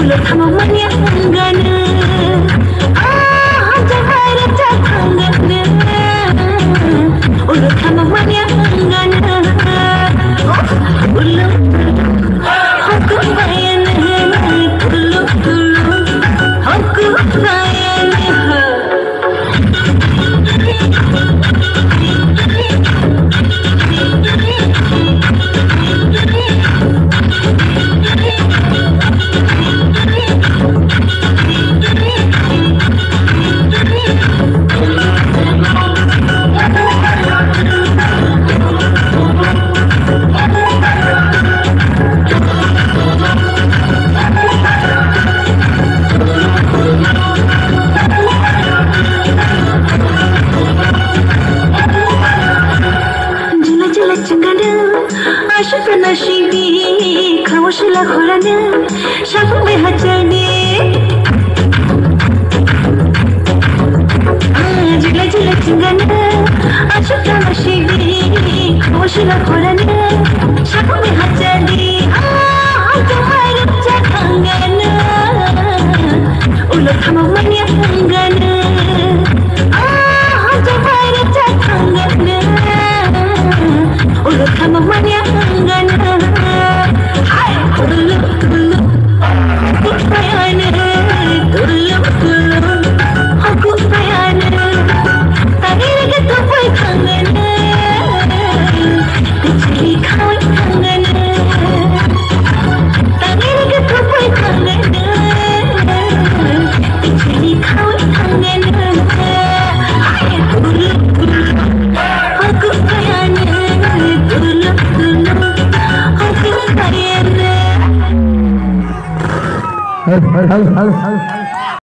ular hamamanya enggana jangan tanggana ular hamamanya enggana ular aku bayan dulu aku bayan आशिक नशीबी खामोशीला खोलाने शाम में हजाने जिला जिला चिंगाने आशिक नशीबी खामोशीला खोलाने शाम में हजाने तुम्हारे जगंगना उलट हममनिया गंगना तुम्हारे जगंगना udah hamamanya enggana hai dulu aku bayane dulu aku bayane tadi lagi tuh boy kangana kecil kau kangana tadi lagi tuh boy kangana kecil kau kangana hai dulu aku bayane dulu aku bayane